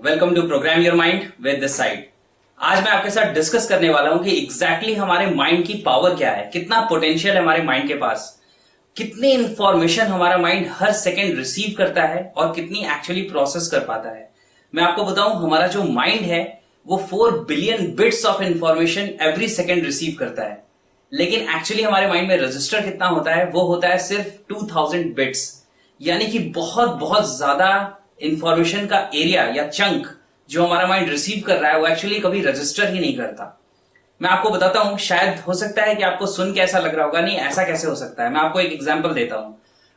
Welcome to program your mind with this side. आज मैं आपके साथ डिस्कस करने वाला हूं कि एग्जैक्टली हमारे माइंड की पावर क्या है, कितना पोटेंशियल है हमारे माइंड के पास, कितनी इंफॉर्मेशन हमारा माइंड हर सेकेंड रिसीव करता है और कितनी एक्चुअली प्रोसेस कर पाता है। मैं आपको बताऊं, हमारा जो माइंड है वो 4 billion bits of information every second receive करता है, लेकिन एक्चुअली हमारे माइंड में रजिस्टर कितना होता है, वो होता है सिर्फ 2000 बिट्स। यानी कि बहुत बहुत ज्यादा इंफॉर्मेशन का एरिया या चंक जो हमारा माइंड रिसीव कर रहा है वो एक्चुअली कभी रजिस्टर ही नहीं करता। मैं आपको बताता हूं, शायद हो सकता है कि आपको सुन के ऐसा लग रहा होगा, नहीं ऐसा कैसे हो सकता है। मैं आपको एक एग्जांपल देता हूं।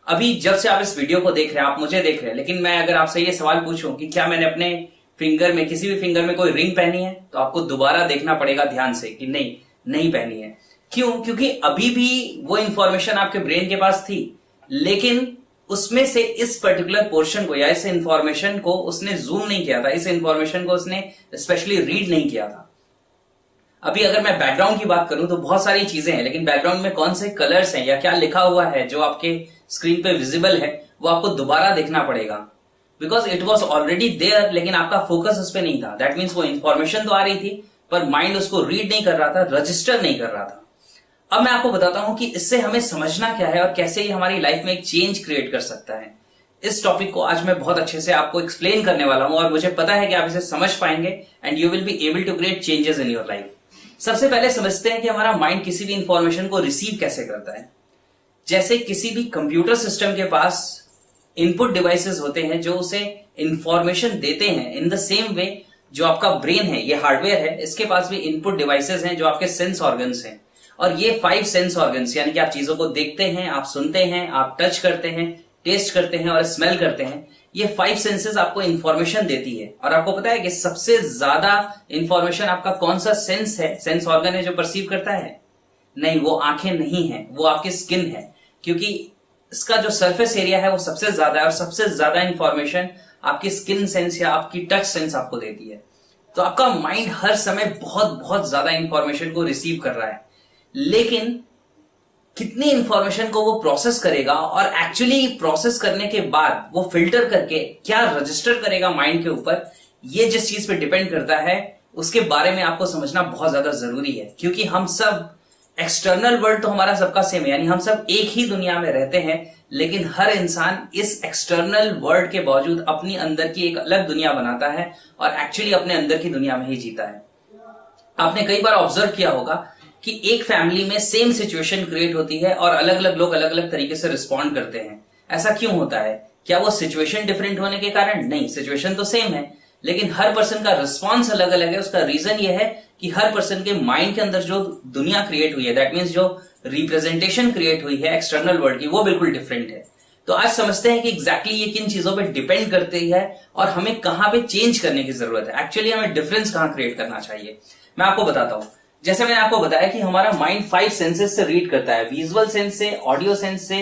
अभी जब से आप इस वीडियो को देख रहे हैं, आप मुझे देख रहे हैं, लेकिन मैं अगर आपसे ये सवाल पूछूं कि क्या मैंने अपने फिंगर में, किसी भी फिंगर में कोई रिंग पहनी है, तो आपको दोबारा देखना पड़ेगा ध्यान से कि नहीं पहनी है। क्यों? क्योंकि अभी भी वो इंफॉर्मेशन आपके ब्रेन के पास थी, लेकिन उसमें से इस पर्टिकुलर पोर्शन को या इस इंफॉर्मेशन को उसने जूम नहीं किया था, इस इंफॉर्मेशन को उसने स्पेशली रीड नहीं किया था। अभी अगर मैं बैकग्राउंड की बात करूं तो बहुत सारी चीजें हैं, लेकिन बैकग्राउंड में कौन से कलर्स हैं या क्या लिखा हुआ है जो आपके स्क्रीन पे विजिबल है, वो आपको दोबारा देखना पड़ेगा, because it was already there, लेकिन आपका फोकस उस पर नहीं था। दैट मीन्स वो इंफॉर्मेशन तो आ रही थी पर माइंड उसको रीड नहीं कर रहा था, रजिस्टर नहीं कर रहा था। अब मैं आपको बताता हूं कि इससे हमें समझना क्या है और कैसे ये हमारी लाइफ में एक चेंज क्रिएट कर सकता है। इस टॉपिक को आज मैं बहुत अच्छे से आपको एक्सप्लेन करने वाला हूं और मुझे पता है कि आप इसे समझ पाएंगे and you will be able to create changes in your life. सबसे पहले समझते हैं कि हमारा माइंड किसी भी इंफॉर्मेशन को रिसीव कैसे करता है। जैसे किसी भी कंप्यूटर सिस्टम के पास इनपुट डिवाइसेस होते हैं जो उसे इंफॉर्मेशन देते हैं, इन द सेम वे जो आपका ब्रेन है, ये हार्डवेयर है, इसके पास भी इनपुट डिवाइसेस हैं जो आपके सेंस ऑर्गन्स हैं। और ये 5 सेंस ऑर्गन्स, यानी कि आप चीजों को देखते हैं, आप सुनते हैं, आप टच करते हैं, टेस्ट करते हैं और स्मेल करते हैं, ये 5 सेंसेस आपको इंफॉर्मेशन देती है। और आपको पता है कि सबसे ज्यादा इंफॉर्मेशन आपका कौन सा सेंस है, सेंस ऑर्गन है जो परसीव करता है? नहीं, वो आंखें नहीं है, वो आपकी स्किन है, क्योंकि इसका जो सरफेस एरिया है वो सबसे ज्यादा है और सबसे ज्यादा इंफॉर्मेशन आपकी स्किन सेंस या आपकी टच सेंस आपको देती है। तो आपका माइंड हर समय बहुत बहुत ज्यादा इंफॉर्मेशन को रिसीव कर रहा है, लेकिन कितनी इंफॉर्मेशन को वो प्रोसेस करेगा और एक्चुअली प्रोसेस करने के बाद वो फिल्टर करके क्या रजिस्टर करेगा माइंड के ऊपर, ये जिस चीज पे डिपेंड करता है, उसके बारे में आपको समझना बहुत ज्यादा जरूरी है। क्योंकि हम सब, एक्सटर्नल वर्ल्ड तो हमारा सबका सेम है, यानी हम सब एक ही दुनिया में रहते हैं, लेकिन हर इंसान इस एक्सटर्नल वर्ल्ड के बावजूद अपनी अंदर की एक अलग दुनिया बनाता है और एक्चुअली अपने अंदर की दुनिया में ही जीता है। आपने कई बार ऑब्जर्व किया होगा कि एक फैमिली में सेम सिचुएशन क्रिएट होती है और अलग अलग लोग अलग अलग तरीके से रिस्पॉन्ड करते हैं। ऐसा क्यों होता है? क्या वो सिचुएशन डिफरेंट होने के कारण? नहीं, सिचुएशन तो सेम है, लेकिन हर पर्सन का रिस्पॉन्स अलग अलग है। उसका रीजन ये है कि हर पर्सन के माइंड के अंदर जो दुनिया क्रिएट हुई है, दैट मीन्स जो रिप्रेजेंटेशन क्रिएट हुई है एक्सटर्नल वर्ल्ड की, वो बिल्कुल डिफरेंट है। तो आज समझते हैं कि एग्जैक्टली ये किन चीजों पे डिपेंड करती है और हमें कहां पे चेंज करने की जरूरत है, एक्चुअली हमें डिफरेंस कहां क्रिएट करना चाहिए। मैं आपको बताता हूं। जैसे मैंने आपको बताया कि हमारा माइंड 5 सेंसेस से रीड करता है, विजुअल सेंस से, ऑडियो सेंस से,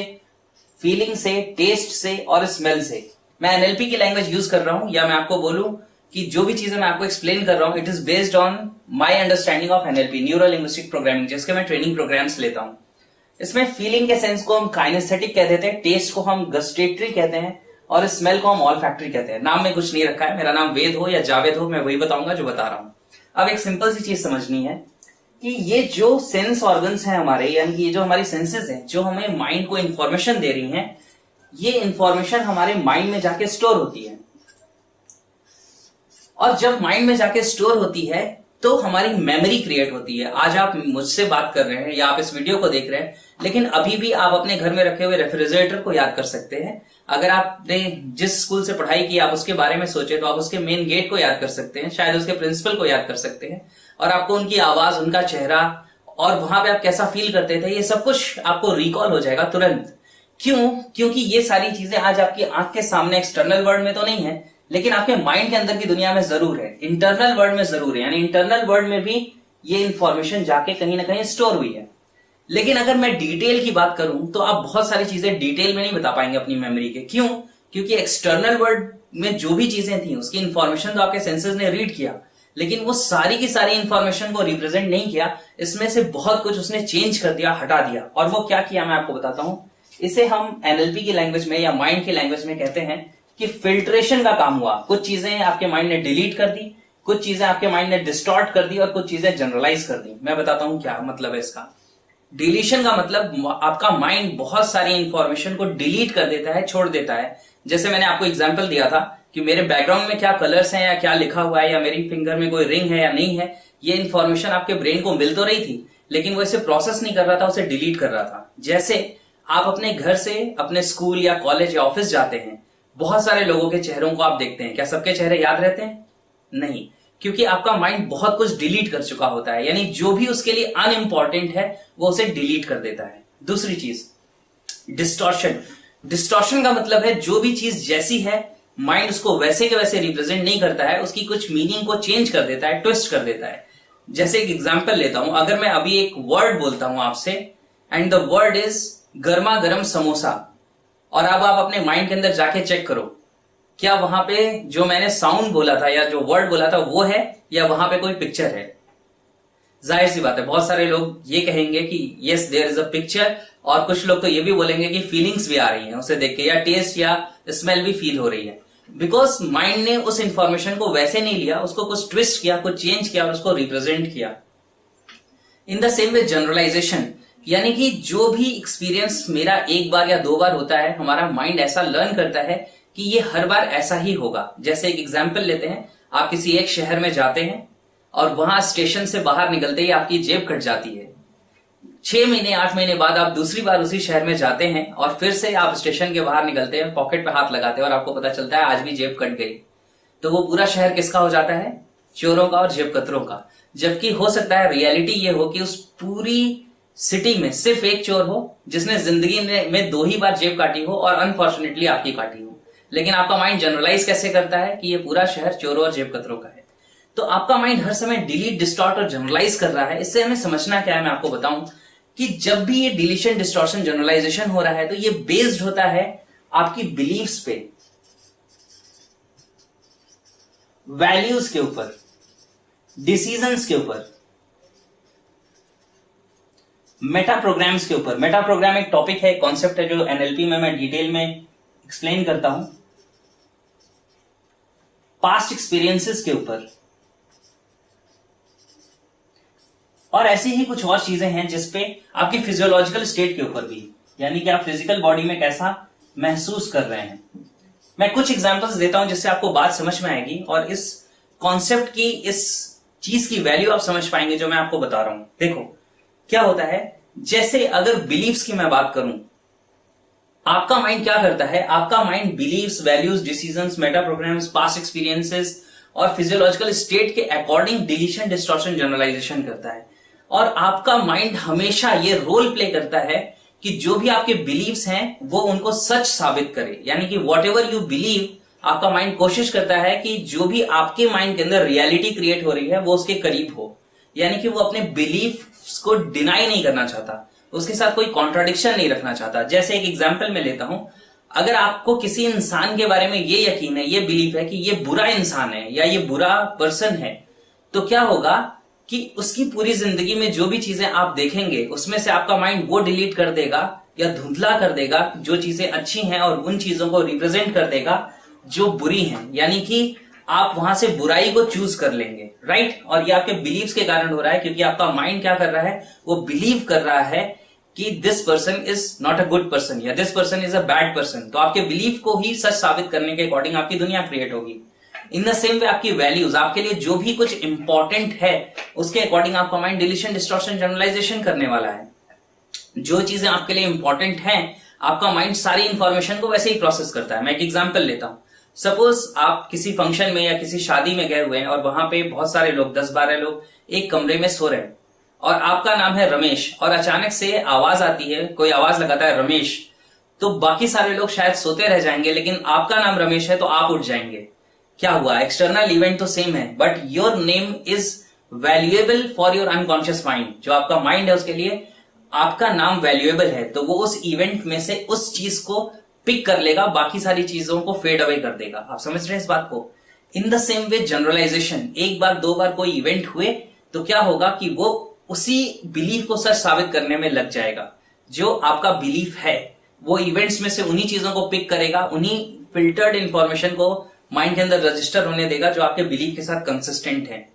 फीलिंग से, टेस्ट से और स्मेल से। मैं एनएलपी की लैंग्वेज यूज कर रहा हूं, या मैं आपको बोलूं कि जो भी चीजें मैं आपको एक्सप्लेन कर रहा हूं, it is based on my understanding of NLP, neuro linguistic programming, जिसके मैं ट्रेनिंग प्रोग्राम्स लेता हूं। इसमें फीलिंग के सेंस को हम काइनेस्थेटिक कह देते हैं, टेस्ट को हम गस्टेटरी कहते हैं और स्मेल को हम ऑलफैक्टरी कहते हैं। नाम में कुछ नहीं रखा है, मेरा नाम वेद हो या जावेद हो, मैं वही बताऊंगा जो बता रहा हूं। अब एक सिंपल सी चीज समझनी है कि ये जो सेंस ऑर्गन्स हैं हमारे, यानी कि ये जो हमारी सेंसेस हैं जो हमें माइंड को इंफॉर्मेशन दे रही हैं, ये इंफॉर्मेशन हमारे माइंड में जाके स्टोर होती है। और जब माइंड में जाके स्टोर होती है तो हमारी मेमोरी क्रिएट होती है। आज आप मुझसे बात कर रहे हैं या आप इस वीडियो को देख रहे हैं, लेकिन अभी भी आप अपने घर में रखे हुए रेफ्रिजरेटर को याद कर सकते हैं। अगर आपने जिस स्कूल से पढ़ाई की आप उसके बारे में सोचे तो आप उसके मेन गेट को याद कर सकते हैं, शायद उसके प्रिंसिपल को याद कर सकते हैं, और आपको उनकी आवाज, उनका चेहरा और वहां पे आप कैसा फील करते थे, ये सब कुछ आपको रिकॉल हो जाएगा तुरंत। क्यों? क्योंकि ये सारी चीजें आज आपकी आंख के सामने एक्सटर्नल वर्ल्ड में तो नहीं है, लेकिन आपके माइंड के अंदर की दुनिया में जरूर है, इंटरनल वर्ल्ड में जरूर है। यानी इंटरनल वर्ल्ड में भी ये इंफॉर्मेशन जाके कहीं ना कहीं स्टोर हुई है। लेकिन अगर मैं डिटेल की बात करूं तो आप बहुत सारी चीजें डिटेल में नहीं बता पाएंगे अपनी मेमोरी के। क्यों? क्योंकि एक्सटर्नल वर्ल्ड में जो भी चीजें थी उसकी इंफॉर्मेशन तो आपके सेंसेस ने रीड किया, लेकिन वो सारी की सारी इंफॉर्मेशन को रिप्रेजेंट नहीं किया। इसमें से बहुत कुछ उसने चेंज कर दिया, हटा दिया। और वो क्या किया मैं आपको बताता हूं। इसे हम एनएलपी की लैंग्वेज में या माइंड की लैंग्वेज में कहते हैं कि फिल्ट्रेशन का काम हुआ। कुछ चीजें आपके माइंड ने डिलीट कर दी, कुछ चीजें आपके माइंड ने डिस्टॉर्ट कर दी और कुछ चीजें जनरलाइज कर दी। मैं बताता हूं क्या मतलब है इसका। डिलीशन का मतलब आपका माइंड बहुत सारी इंफॉर्मेशन को डिलीट कर देता है, छोड़ देता है। जैसे मैंने आपको एग्जांपल दिया था कि मेरे बैकग्राउंड में क्या कलर्स हैं या क्या लिखा हुआ है या मेरी फिंगर में कोई रिंग है या नहीं है, ये इंफॉर्मेशन आपके ब्रेन को मिल तो रही थी, लेकिन वो इसे प्रोसेस नहीं कर रहा था, उसे डिलीट कर रहा था। जैसे आप अपने घर से अपने स्कूल या कॉलेज या ऑफिस जाते हैं, बहुत सारे लोगों के चेहरों को आप देखते हैं, क्या सबके चेहरे याद रहते हैं? नहीं, क्योंकि आपका माइंड बहुत कुछ डिलीट कर चुका होता है, यानी जो भी उसके लिए अनइम्पॉर्टेंट है वो उसे डिलीट कर देता है। दूसरी चीज डिस्टॉर्शन। डिस्टॉर्शन का मतलब है जो भी चीज जैसी है माइंड उसको वैसे के वैसे रिप्रेजेंट नहीं करता है, उसकी कुछ मीनिंग को चेंज कर देता है, ट्विस्ट कर देता है। जैसे एक एग्जांपल लेता हूं, अगर मैं अभी एक वर्ड बोलता हूं आपसे एंड द वर्ड इज गर्मा गर्म समोसा, और अब आप अपने माइंड के अंदर जाके चेक करो क्या वहां पे जो मैंने साउंड बोला था या जो वर्ड बोला था वो है या वहां पे कोई पिक्चर है। जाहिर सी बात है बहुत सारे लोग ये कहेंगे कि yes there is a picture, और कुछ लोग तो ये भी बोलेंगे कि फीलिंग्स भी आ रही हैं उसे देख के, या टेस्ट या स्मेल भी फील हो रही है। बिकॉज माइंड ने उस इंफॉर्मेशन को वैसे नहीं लिया, उसको कुछ ट्विस्ट किया, कुछ चेंज किया और उसको रिप्रेजेंट किया। In the same way generalization, यानी कि जो भी एक्सपीरियंस मेरा एक बार या दो बार होता है, हमारा माइंड ऐसा लर्न करता है कि ये हर बार ऐसा ही होगा। जैसे एक एग्जाम्पल लेते हैं, आप किसी एक शहर में जाते हैं और वहां स्टेशन से बाहर निकलते ही आपकी जेब कट जाती है। 6 महीने 8 महीने बाद आप दूसरी बार उसी शहर में जाते हैं और फिर से आप स्टेशन के बाहर निकलते हैं, पॉकेट पे हाथ लगाते हैं और आपको पता चलता है आज भी जेब कट गई। तो वो पूरा शहर किसका हो जाता है? चोरों का और जेब कतरों का। जबकि हो सकता है रियलिटी ये हो कि उस पूरी सिटी में सिर्फ एक चोर हो जिसने जिंदगी में 2 ही बार जेब काटी हो और अनफॉर्चुनेटली आपकी काटी हो। लेकिन आपका माइंड जनरलाइज कैसे करता है कि ये पूरा शहर चोरों और जेब कतरों का है। तो आपका माइंड हर समय डिलीट, डिस्टॉर्ट और जनरलाइज कर रहा है। इससे हमें समझना क्या है, मैं आपको बताऊं कि जब भी ये डिलीशन, डिस्टॉर्शन, जनरलाइजेशन हो रहा है तो ये बेस्ड होता है आपकी बिलीव्स पे, वैल्यूज के ऊपर, डिसीजंस के ऊपर, मेटा प्रोग्राम्स के ऊपर। मेटा प्रोग्राम एक टॉपिक है, कॉन्सेप्ट है जो एनएलपी में मैं डिटेल में एक्सप्लेन करता हूं। पास्ट एक्सपीरियंसेस के ऊपर, और ऐसी ही कुछ और चीजें हैं जिसपे आपकी फिजियोलॉजिकल स्टेट के ऊपर भी, यानी कि आप फिजिकल बॉडी में कैसा महसूस कर रहे हैं। मैं कुछ एग्जांपल्स देता हूं जिससे आपको बात समझ में आएगी और इस कॉन्सेप्ट की, इस चीज की वैल्यू आप समझ पाएंगे जो मैं आपको बता रहा हूं। देखो क्या होता है, जैसे अगर बिलीव्स की मैं बात करूं, आपका माइंड क्या करता है? आपका mind beliefs, values, decisions, meta programs, past experiences और फिजियोलॉजिकल स्टेट के अकॉर्डिंग डिलीशन, डिस्टॉर्शन, जनरलाइजेशन करता है। और आपका माइंड हमेशा ये रोल प्ले करता है कि जो भी आपके बिलीव्स हैं वो उनको सच साबित करे। यानी कि वॉट एवर यू बिलीव, आपका माइंड कोशिश करता है कि जो भी आपके माइंड के अंदर रियलिटी क्रिएट हो रही है वो उसके करीब हो। यानी कि वो अपने बिलीफ को डिनाई नहीं करना चाहता, उसके साथ कोई कॉन्ट्राडिक्शन नहीं रखना चाहता। जैसे एक एग्जाम्पल मैं लेता हूं, अगर आपको किसी इंसान के बारे में ये यकीन है, ये बिलीफ है कि ये बुरा इंसान है या ये बुरा पर्सन है, तो क्या होगा कि उसकी पूरी जिंदगी में जो भी चीजें आप देखेंगे उसमें से आपका माइंड वो डिलीट कर देगा या धुंधला कर देगा जो चीजें अच्छी हैं और उन चीजों को रिप्रेजेंट कर देगा जो बुरी हैं। यानी कि आप वहां से बुराई को चूज कर लेंगे, राइट। और ये आपके बिलीव्स के कारण हो रहा है, क्योंकि आपका माइंड क्या कर रहा है, वो बिलीव कर रहा है कि this person is not a good person या this person is a bad person. तो आपके बिलीव को ही सच साबित करने के अकॉर्डिंग आपकी दुनिया क्रिएट होगी। इन द सेम वे आपकी वैल्यूज, आपके लिए जो भी कुछ इंपॉर्टेंट है उसके अकॉर्डिंग आपका माइंड डिलीशन, डिस्टॉर्शन, जनरलाइजेशन करने वाला है। जो चीजें आपके लिए इंपॉर्टेंट हैं आपका माइंड सारी इंफॉर्मेशन को वैसे ही प्रोसेस करता है। मैं एक एग्जांपल लेता हूं, सपोज आप किसी फंक्शन में या किसी शादी में गए हुए हैं और वहां पे बहुत सारे लोग, 10-12 लोग एक कमरे में सो रहे हैं और आपका नाम है रमेश, और अचानक से आवाज आती है, कोई आवाज लगाता है रमेश, तो बाकी सारे लोग शायद सोते रह जाएंगे, लेकिन आपका नाम रमेश है तो आप उठ जाएंगे। क्या हुआ? एक्सटर्नल इवेंट तो सेम है, but your name is valuable for your unconscious mind. जो आपका माइंड है उसके लिए आपका नाम वैल्यूएबल है, तो वो उस इवेंट में से उस चीज को पिक कर लेगा, बाकी सारी चीजों को फेड अवे कर देगा। आप समझ रहे हैं इस बात को? In the same way generalization, एक बार दो बार कोई इवेंट हुए तो क्या होगा कि वो उसी बिलीफ को सच साबित करने में लग जाएगा। जो आपका बिलीफ है वो इवेंट्स में से उन्हीं चीजों को पिक करेगा, उन्हीं फिल्टर्ड इंफॉर्मेशन को माइंड के अंदर रजिस्टर होने देगा जो आपके बिलीफ के साथ कंसिस्टेंट है।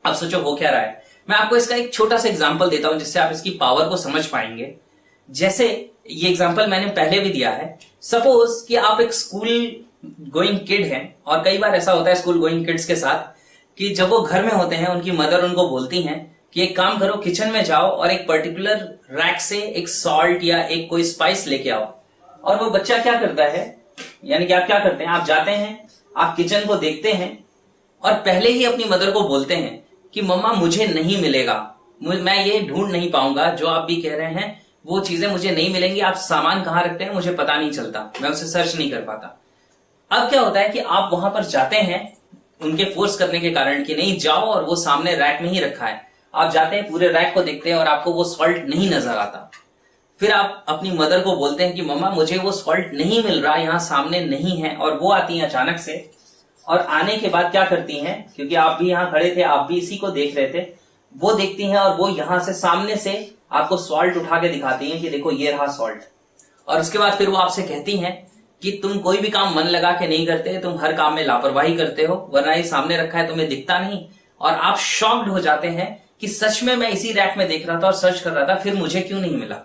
अब सोचो हो क्या रहा है। मैं आपको इसका एक छोटा सा एग्जांपल देता हूं जिससे आप इसकी पावर को समझ पाएंगे। जैसे ये एग्जांपल मैंने पहले भी दिया है। सपोज कि आप एक स्कूल गोइंग किड हैं, और कई बार ऐसा होता है स्कूल गोइंग किड्स के साथ कि जब वो घर में होते हैं उनकी मदर उनको बोलती हैं कि एक काम करो, किचन में जाओ और एक पर्टिकुलर रैक से एक सॉल्ट या एक कोई स्पाइस लेके आओ। और वो बच्चा क्या करता है, यानी कि आप क्या करते हैं, आप जाते हैं, आप किचन को देखते हैं और पहले ही अपनी मदर को बोलते हैं कि मम्मा मुझे नहीं मिलेगा, मैं ये ढूंढ नहीं पाऊंगा, जो आप भी कह रहे हैं वो चीजें मुझे नहीं मिलेंगी, आप सामान कहां रखते हैं मुझे पता नहीं चलता, मैं उसे सर्च नहीं कर पाता। अब क्या होता है कि आप वहां पर जाते हैं उनके फोर्स करने के कारण कि नहीं जाओ, और वो सामने रैक में ही रखा है। आप जाते हैं, पूरे रैक को देखते हैं और आपको वो सॉल्ट नहीं नजर आता। फिर आप अपनी मदर को बोलते हैं कि मम्मा मुझे वो सॉल्ट नहीं मिल रहा, यहां सामने नहीं है, और वो आती हैं अचानक से। और आने के बाद क्या करती हैं, क्योंकि आप भी यहां खड़े थे, आप भी इसी को देख रहे थे, वो देखती हैं और वो यहां से सामने से आपको सॉल्ट उठा के दिखाती हैं कि देखो ये रहा सॉल्ट। और उसके बाद फिर वो आपसे कहती हैं कि तुम कोई भी काम मन लगा के नहीं करते, तुम हर काम में लापरवाही करते हो, वरना ये सामने रखा है तुम्हें दिखता नहीं। और आप शॉक्ड हो जाते हैं कि सच में मैं इसी रैक में देख रहा था और सर्च कर रहा था, फिर मुझे क्यों नहीं मिला।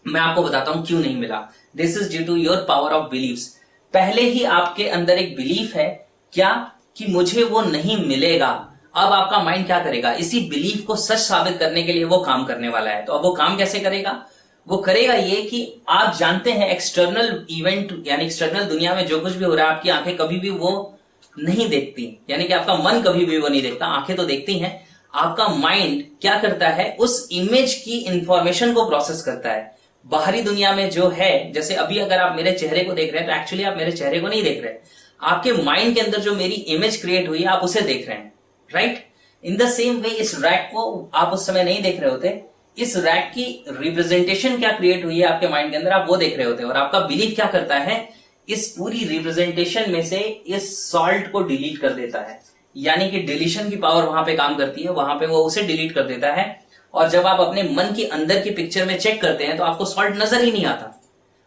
मैं आपको बताता हूं क्यों नहीं मिला। This is due to your power of beliefs. पहले ही आपके अंदर एक बिलीफ है क्या कि मुझे वो नहीं मिलेगा। अब आपका माइंड क्या करेगा, इसी बिलीफ को सच साबित करने के लिए वो काम करने वाला है। तो अब वो काम कैसे करेगा, वो करेगा ये कि आप जानते हैं एक्सटर्नल इवेंट यानी एक्सटर्नल दुनिया में जो कुछ भी हो रहा है, आपकी आंखें कभी भी वो नहीं देखती, यानी कि आपका मन कभी भी वो नहीं देखता, आंखें तो देखती हैं। आपका माइंड क्या करता है, उस इमेज की इंफॉर्मेशन को प्रोसेस करता है। बाहरी दुनिया में जो है, जैसे अभी अगर आप मेरे चेहरे को देख रहे हैं तो एक्चुअली आप मेरे चेहरे को नहीं देख रहे, आपके माइंड के अंदर जो मेरी इमेज क्रिएट हुई है आप उसे देख रहे हैं, राइट। इन द सेम वे इस रैक को आप उस समय नहीं देख रहे होते, इस रैक की रिप्रेजेंटेशन क्या क्रिएट हुई है आपके माइंड के अंदर आप वो देख रहे होते, और आपका बिलीफ क्या करता है, इस पूरी रिप्रेजेंटेशन में से इस सॉल्ट को डिलीट कर देता है। यानी कि डिलीशन की पावर वहां पे काम करती है, वहां पे वो उसे डिलीट कर देता है। और जब आप अपने मन की अंदर की पिक्चर में चेक करते हैं तो आपको सॉल्ट नजर ही नहीं आता,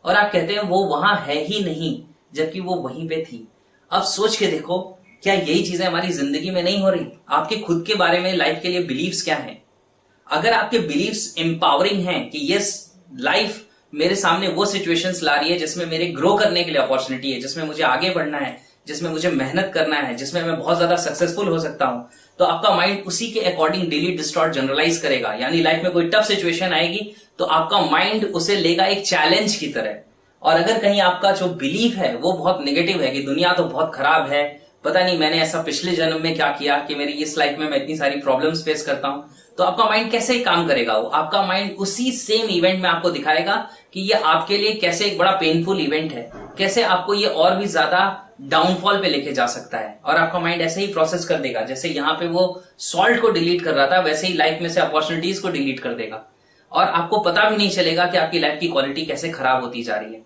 और आप कहते हैं वो वहां है ही नहीं, जबकि वो वहीं पे थी। अब सोच के देखो, क्या यही चीजें हमारी जिंदगी में नहीं हो रही। आपके खुद के बारे में लाइफ के लिए बिलीव्स क्या हैं। अगर आपके बिलीव्स एम्पावरिंग हैं कि यस लाइफ मेरे सामने वो सिचुएशंस ला रही है जिसमें मेरे ग्रो करने के लिए अपॉर्चुनिटी है, जिसमें मुझे आगे बढ़ना है, जिसमें मुझे मेहनत करना है, जिसमें मैं बहुत ज्यादा सक्सेसफुल हो सकता हूं, तो आपका माइंड उसी के अकॉर्डिंग डिलीट डिस्टॉर्ट जनरलाइज करेगा। यानी लाइफ में कोई टफ सिचुएशन आएगी तो आपका माइंड उसे लेगा एक चैलेंज की तरह। और अगर कहीं आपका जो बिलीफ है वो बहुत नेगेटिव है कि दुनिया तो बहुत खराब है, पता नहीं मैंने ऐसा पिछले जन्म में क्या किया कि मेरी इस लाइफ में मैं इतनी सारी प्रॉब्लम्स फेस करता हूं, तो आपका माइंड कैसे काम करेगा। वो आपका माइंड उसी सेम इवेंट में आपको दिखाएगा कि ये आपके लिए कैसे एक बड़ा पेनफुल इवेंट है, कैसे आपको ये और भी ज्यादा डाउनफॉल पे लेके जा सकता है। और आपका माइंड ऐसे ही प्रोसेस कर देगा, जैसे यहाँ पे वो सॉल्ट को डिलीट कर रहा था, वैसे ही लाइफ में से अपॉर्चुनिटीज को डिलीट कर देगा। और आपको पता भी नहीं चलेगा कि आपकी लाइफ की क्वालिटी कैसे खराब होती जा रही है।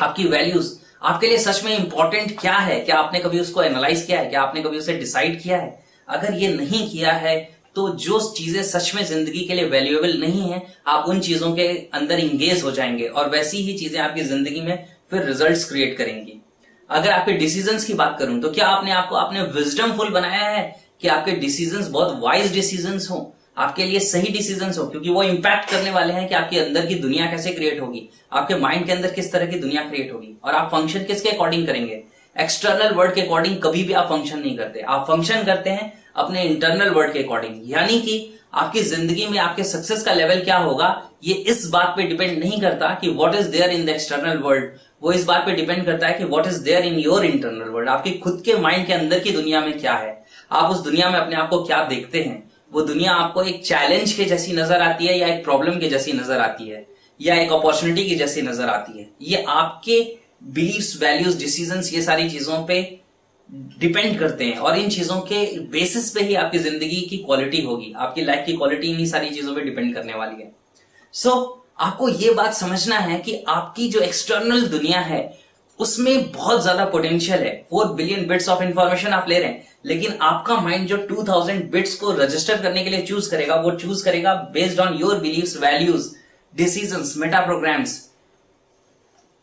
आपकी वैल्यूज आपके लिए सच में इंपॉर्टेंट क्या है, क्या आपने कभी उसको एनालाइज किया है, क्या आपने कभी उसे डिसाइड किया है। अगर ये नहीं किया है तो जो चीजें सच में जिंदगी के लिए वैल्यूएबल नहीं है, आप उन चीजों के अंदर इंगेज हो जाएंगे और वैसी ही चीजें आपकी जिंदगी में फिर रिजल्ट्स क्रिएट करेंगी। अगर आपके डिसीजंस की बात करूं तो क्या आपने आपको आपने विजडमफुल बनाया है कि आपके डिसीजंस बहुत वाइज डिसीजंस हो, आपके लिए सही डिसीजंस हो, क्योंकि वो इंपैक्ट करने वाले हैं कि आपके अंदर की दुनिया कैसे क्रिएट होगी, आपके माइंड के अंदर किस तरह की दुनिया क्रिएट होगी, और आप फंक्शन किसके अकॉर्डिंग करेंगे। एक्सटर्नल वर्ल्ड के अकॉर्डिंग कभी भी आप फंक्शन नहीं करते, आप फंक्शन करते हैं अपने इंटरनल वर्ल्ड के अकॉर्डिंग। यानी कि आपकी जिंदगी में आपके सक्सेस का लेवल क्या होगा ये इस बात पे डिपेंड नहीं करता कि what is there in the external world, वो इस बात पे डिपेंड करता है कि what is there in your internal world. आपके खुद के माइंड के अंदर की दुनिया में क्या है, आप उस दुनिया में अपने आप को क्या देखते हैं। वो दुनिया आपको एक चैलेंज के जैसी नजर आती है, या एक प्रॉब्लम के जैसी नजर आती है, या एक अपॉर्चुनिटी की जैसी नजर आती है। ये आपके बिलीव्स, वैल्यूज, डिसीजंस, ये सारी चीजों पे डिपेंड करते हैं, और इन चीजों के बेसिस पे ही आपकी जिंदगी की क्वालिटी होगी, आपकी लाइफ की क्वालिटी इन्हीं सारी चीजों पे डिपेंड करने वाली है। आपको ये बात समझना है कि आपकी जो एक्सटर्नल दुनिया है उसमें बहुत ज्यादा पोटेंशियल है। 4 बिलियन बिट्स ऑफ इंफॉर्मेशन आप ले रहे हैं, लेकिन आपका माइंड जो 2000 बिट्स को रजिस्टर करने के लिए चूज करेगा, वो चूज करेगा based on your beliefs, values, decisions, meta programs.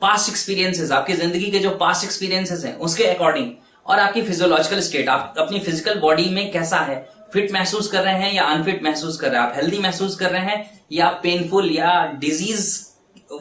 Past experiences, आपकी जिंदगी के जो पास्ट एक्सपीरियंसेस हैं उसके अकॉर्डिंग, और आपकी फिजियोलॉजिकल स्टेट, आप अपनी फिजिकल बॉडी में कैसा है, फिट महसूस कर रहे हैं या अनफिट महसूस कर रहे हैं, आप हेल्दी महसूस कर रहे हैं या पेनफुल या डिजीज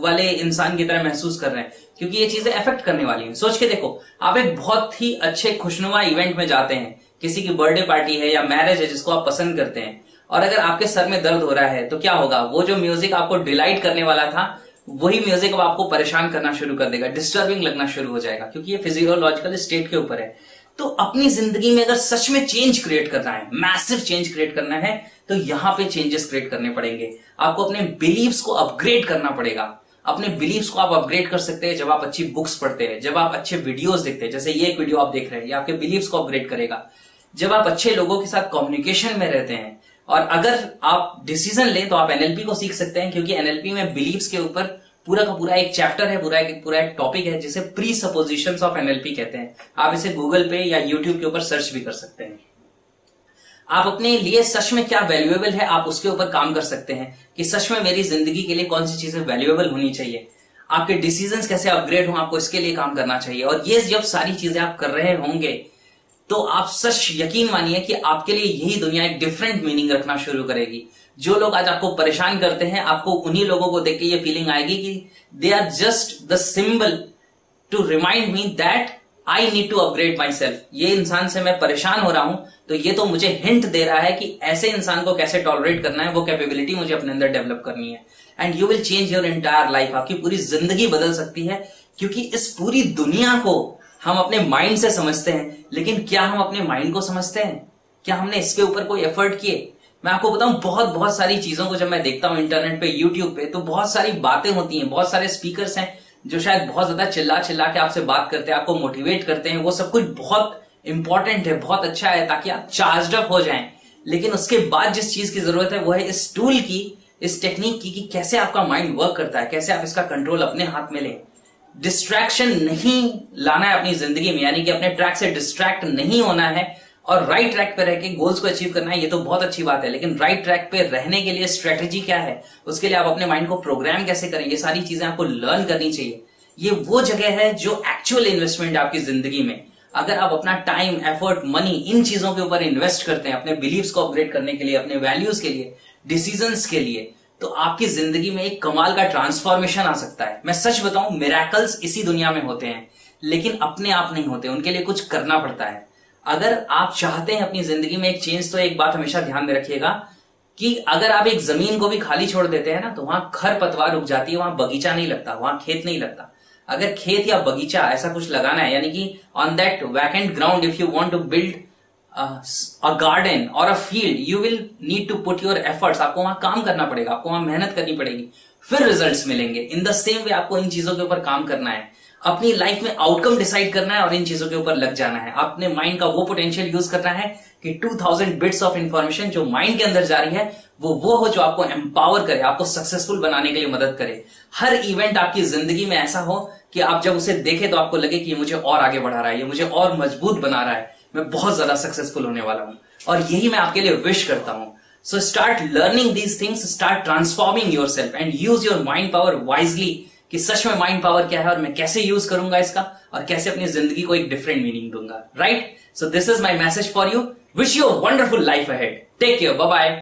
वाले इंसान की तरह महसूस कर रहे हैं, क्योंकि ये चीजें अफेक्ट करने वाली हैं। सोच के देखो, आप एक बहुत ही अच्छे खुशनुमा इवेंट में जाते हैं, किसी की बर्थडे पार्टी है या मैरिज है जिसको आप पसंद करते हैं, और अगर आपके सर में दर्द हो रहा है तो क्या होगा, वो जो म्यूजिक आपको डिलाइट करने वाला था वही म्यूजिक अब आपको परेशान करना शुरू कर देगा, डिस्टर्बिंग लगना शुरू हो जाएगा, क्योंकि ये फिजियोलॉजिकल स्टेट के ऊपर है। तो अपनी जिंदगी में अगर सच में चेंज क्रिएट करना है, मैसिव चेंज क्रिएट करना है, तो यहां पे चेंजेस क्रिएट करने पड़ेंगे। आपको अपने बिलीव्स को अपग्रेड करना पड़ेगा। अपने बिलीव्स को आप अपग्रेड कर सकते हैं जब आप अच्छी बुक्स पढ़ते हैं, जब आप अच्छे वीडियोस देखते हैं, जैसे ये एक वीडियो आप देख रहे हैं, ये आपके बिलीव्स को अपग्रेड करेगा। जब आप अच्छे लोगों के साथ कम्युनिकेशन में रहते हैं, और अगर आप डिसीजन लें तो आप एनएलपी को सीख सकते हैं, क्योंकि एनएलपी में बिलीव्स के ऊपर पूरा का पूरा एक चैप्टर है, पूरा एक टॉपिक है जिसे प्री सपोजिशंस ऑफ एनएलपी कहते हैं। आप इसे गूगल पे या यूट्यूब के ऊपर सर्च भी कर सकते हैं। आप अपने लिए सच में क्या वैल्यूएबल है, आप उसके ऊपर काम कर सकते हैं कि सच में मेरी जिंदगी के लिए कौन सी चीजें वैल्यूएबल होनी चाहिए, आपके डिसीजंस कैसे अपग्रेड हो, आपको इसके लिए काम करना चाहिए। और ये जब सारी चीजें आप कर रहे होंगे तो आप सच यकीन मानिए कि आपके लिए यही दुनिया एक डिफरेंट मीनिंग रखना शुरू करेगी। जो लोग आज आपको परेशान करते हैं, आपको उन्हीं लोगों को देख के ये फीलिंग आएगी कि they are just the symbol to remind me that I need to upgrade myself. ये इंसान से मैं परेशान हो रहा हूं तो ये तो मुझे हिंट दे रहा है कि ऐसे इंसान को कैसे टॉलरेट करना है, वो कैपेबिलिटी मुझे अपने अंदर डेवलप करनी है। And you will change your entire life. आपकी पूरी जिंदगी बदल सकती है, क्योंकि इस पूरी दुनिया को हम अपने माइंड से समझते हैं, लेकिन क्या हम अपने माइंड को समझते हैं? क्या हमने इसके ऊपर कोई एफर्ट किए? मैं आपको बताऊं, बहुत सारी चीजों को जब मैं देखता हूं इंटरनेट पे, यूट्यूब पे, तो बहुत सारी बातें होती हैं, बहुत सारे स्पीकर्स हैं जो शायद बहुत ज्यादा चिल्ला के आपसे बात करते हैं, आपको मोटिवेट करते हैं। वो सब कुछ बहुत इंपॉर्टेंट है, बहुत अच्छा है, ताकि आप चार्ज अप हो जाएं। लेकिन उसके बाद जिस चीज की जरूरत है वो है इस टूल की, इस टेक्निक की, कि कैसे आपका माइंड वर्क करता है, कैसे आप इसका कंट्रोल अपने हाथ में लें। डिस्ट्रैक्शन नहीं लाना है अपनी जिंदगी में, यानी कि अपने ट्रैक से डिस्ट्रैक्ट नहीं होना है और राइट ट्रैक पे रह के गोल्स को अचीव करना है। ये तो बहुत अच्छी बात है, लेकिन राइट ट्रैक पे रहने के लिए स्ट्रेटेजी क्या है, उसके लिए आप अपने माइंड को प्रोग्राम कैसे करें, ये सारी चीजें आपको लर्न करनी चाहिए। ये वो जगह है जो एक्चुअल इन्वेस्टमेंट है आपकी जिंदगी में। अगर आप अपना टाइम, एफर्ट, मनी इन चीजों के ऊपर इन्वेस्ट करते हैं, अपने बिलीव्स को अपग्रेड करने के लिए, अपने वैल्यूज के लिए, डिसीजंस के लिए, तो आपकी जिंदगी में एक कमाल का ट्रांसफॉर्मेशन आ सकता है। मैं सच बताऊं, मिरेकल्स इसी दुनिया में होते हैं, लेकिन अपने आप नहीं होते, उनके लिए कुछ करना पड़ता है। अगर आप चाहते हैं अपनी जिंदगी में एक चेंज, तो एक बात हमेशा ध्यान में रखिएगा कि अगर आप एक जमीन को भी खाली छोड़ देते हैं ना, तो वहां खरपतवार उग जाती है, वहां बगीचा नहीं लगता, वहां खेत नहीं लगता। अगर खेत या बगीचा ऐसा कुछ लगाना है, यानी कि on that vacant ground if you want to build a garden और a field, you will need to put your efforts. आपको वहां काम करना पड़ेगा, आपको वहां मेहनत करनी पड़ेगी, फिर रिजल्ट्स मिलेंगे। इन द सेम वे आपको इन चीजों के ऊपर काम करना है, अपनी लाइफ में आउटकम डिसाइड करना है और इन चीजों के ऊपर लग जाना है। अपने माइंड का वो पोटेंशियल यूज करना है कि 2000 बिट्स ऑफ इंफॉर्मेशन जो माइंड के अंदर जा रही है वो हो जो आपको एम्पावर करे, आपको सक्सेसफुल बनाने के लिए मदद करे। हर इवेंट आपकी जिंदगी में ऐसा हो कि आप जब उसे देखें तो आपको लगे कि ये मुझे और आगे बढ़ा रहा है, ये मुझे और मजबूत बना रहा है, मैं बहुत ज्यादा सक्सेसफुल होने वाला हूं। और यही मैं आपके लिए विश करता हूं। So start learning these things, start transforming your self and use your mind power wisely, कि सच में माइंड पावर क्या है और मैं कैसे यूज करूंगा इसका, और कैसे अपनी जिंदगी को एक डिफरेंट मीनिंग दूंगा। Right? So this is my message for you. Wish you a wonderful life ahead. Take care, bye bye.